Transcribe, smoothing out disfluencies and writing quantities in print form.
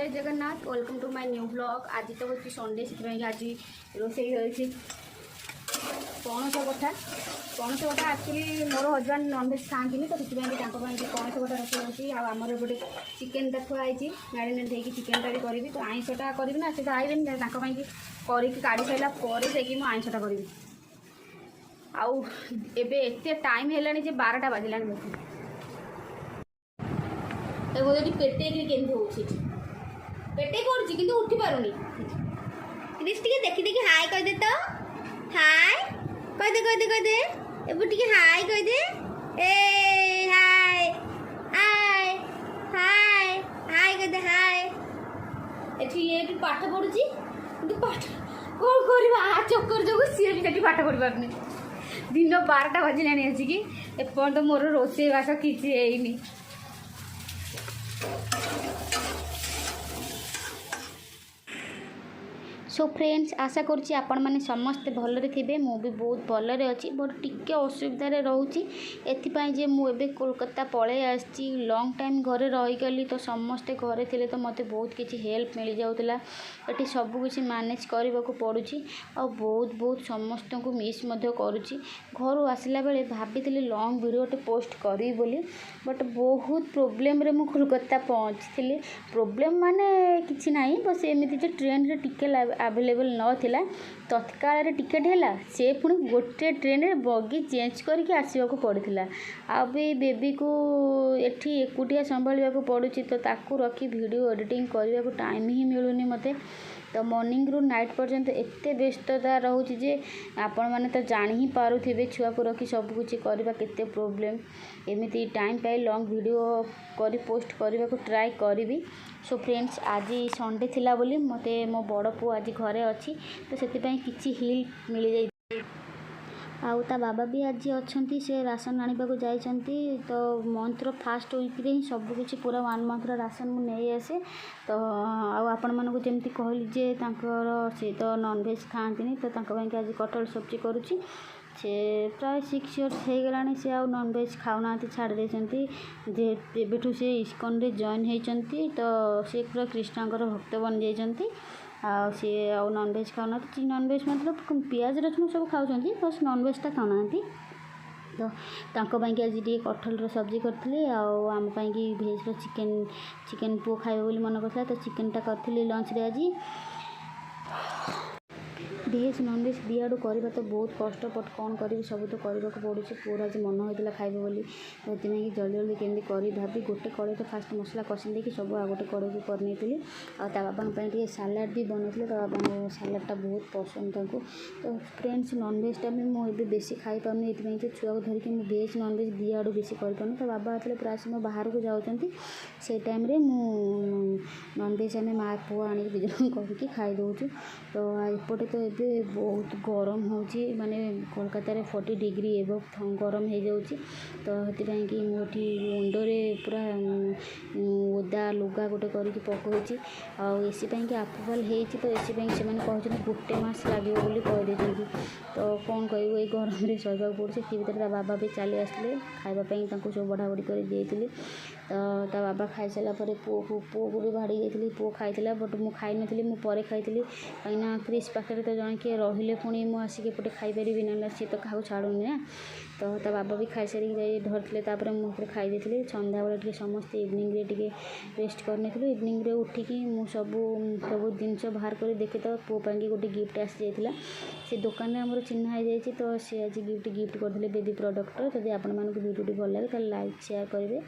जय Jagannath welcome to my new blog. आज तो हूँ संडे से आज रोसई रही पणस कटा एक्चुअली मोर हजबैंड नॉनवेज खाती तो से पणस कटा रोसई होमर गोटे चिकेनटा थुआई मैरिनेट होगी चिकेनटा भी करी तो आईंषटा करी ना से आईबे करके काढ़ी सारा पर आईंषटा करी आउ एते टाइम है 12टा बाजिला देखो पेटे केमती हो पेटे कर उठी पारुनी टे देखी देखी हाय कहदे तो हाय कहदे एबू टे हाय कहदे ए हाय हाय हाय हाय कहदे हाय एठी ये भी पाठ पढ़ुची कि पाठ कौन करवा आ चक्कर जो सी भी पाठ पढ़ी पारनी दिन 12टा बाजिला आसिकी एपर्त मोर रोसे बास किसी है सो फ्रेंड्स आशा करुँची आपण मैंने समस्ते भलरे थे मु भी बहुत भलरे अच्छी बट टिके असुविधार रोचे एपाई मुझे कोलकाता पलि आसी लंग टाइम घरे रहीगली तो समस्ते घरे थे तो मत बहुत किसी हेल्प मिल जाऊला ये सबकि मैनेज करने को पड़ुची आ बहुत बहुत समस्त को मिस करुँची घर आसला बेले भाभी लंग वीडियोटे पोस्ट करी बोली बट बहुत प्रोब्लेम रे मु कोलकाता पहुँची प्रोब्लेम माने किसी ना बस एमती ट्रेन रे टिके अवेलेबल नाला तत्काल टिकेट है से पुणी गोटे ट्रेन रे बगी चेंज करके आसवाक पड़ता आ भी बेबी को एठी एकुटिया संभाल पड़ुची तो ताकू रखी वीडियो एडिटिंग करने को टाइम ही मिलूनी मते तो मॉर्निंग रू नाइट पर्यंत एते व्यस्तता रोचे जे आपण मैंने तो जान ही पारुथिबे छुआ को रखी सबकुछ करवा केते प्रोब्लेम एमती टाइम पाई लॉन्ग वीडियो करी पोस्ट करने को ट्राई करी। सो फ्रेंड्स आज संडे थिला बोली मते मो बड़ पु आज घरे अच्छी तो से किसी हिल मिल जाए आउ ता बाबा भी आज अच्छी से राशन आने जाइछंती तो मंथर फास्ट वीक्रे ही सबकि पूरा 1 मंथर राशन मुझे आसे तो आपण मानक जमी कहली जे से तो नॉनवेज खाती तो आज कटहल सब्जी करुच्ची से प्राय 6 इयर्स हो गलानी से आउ नॉनवेज खाऊना छाड़ देती जेबेठू से इस्कन रे जॉइन होती तो से पूरा कृष्णकर भक्त बन जाती सी आउ नॉनवेज खाऊना नॉनवेज मतलब पियाज रसुण सब खाऊँ बस नॉनवेजटा खाऊना तो तांको आज टे कटहल सब्जी करी आम भेज चिकेन पुओ खाइबे बोली मन करता तो चिकेनटा करी लंच रे आज भेज नॉनवेज दी आड़ करवा तो बहुत कष्ट बट कौन करी सब तो करने को पड़ू पूरा आज मन होता खाइबे बोली तो जल्दी जल्दी केमती करी भाभी गोटे कड़े तो फास्ट मसला कषि देखिए सब आ गोटे कड़े को करनी बाबा सालाड भी बनते तो बाबा सालाडटा बहुत पसंद ताको तो फ्रेंड्स नॉनवेजटा भी मुझे बेसी खाई पानी ये छुआ को धरिकी मुझे भेज नॉनवेज दी आड़ बेसी कर तो बाबा आते प्राय समय बाहर को जाऊँगी से टाइम नॉनवेज आम माँ पुआ आने दुजन करके खाई दूँ तो एपटे तो ये बहुत गरम हो माने कोलकाता रे 40 डिग्री एबव गरम हो जाऊँगी तो कि मुझे मुंडे पूरा ओदा लुगा गोटे करके पकड़ी एसी कि अप्रूवाल होती तो एसी से कहते गोटे मस लगे बोली कहीदे तो कौन कह ये गरम में सहवा पड़े सी भर बाबा भी चली आसते खावाई सब बढ़ा बढ़ी कर देती तो बाबा खाई सारा पुओ को भी भाड़ी जाती पुओ खाई बट मुझे खाई नी मुझे खाई कहीं क्रिश पाखे तो जन किए रहिले पुणी मुझे आसिक एपटे खाईपारि ना सी तो क्या छाड़ूनी ना तो बाबा भी खाई सारी धरते मुझे खाई सन्ध्या बेले समस्त इवनिंग रे टे रेस्ट करने इवनिंग रे उठिकी सब जिनस बाहर कर देखे तो पुओ पाई गोटे गिफ्ट आसी जाता से दुकान में आमर चिन्ह हो जाए तो सी आज गिफ्ट करते बेबी प्रडक्ट जब आपण मानक वीडियो भल लगे तो लाइक शेयर करेंगे।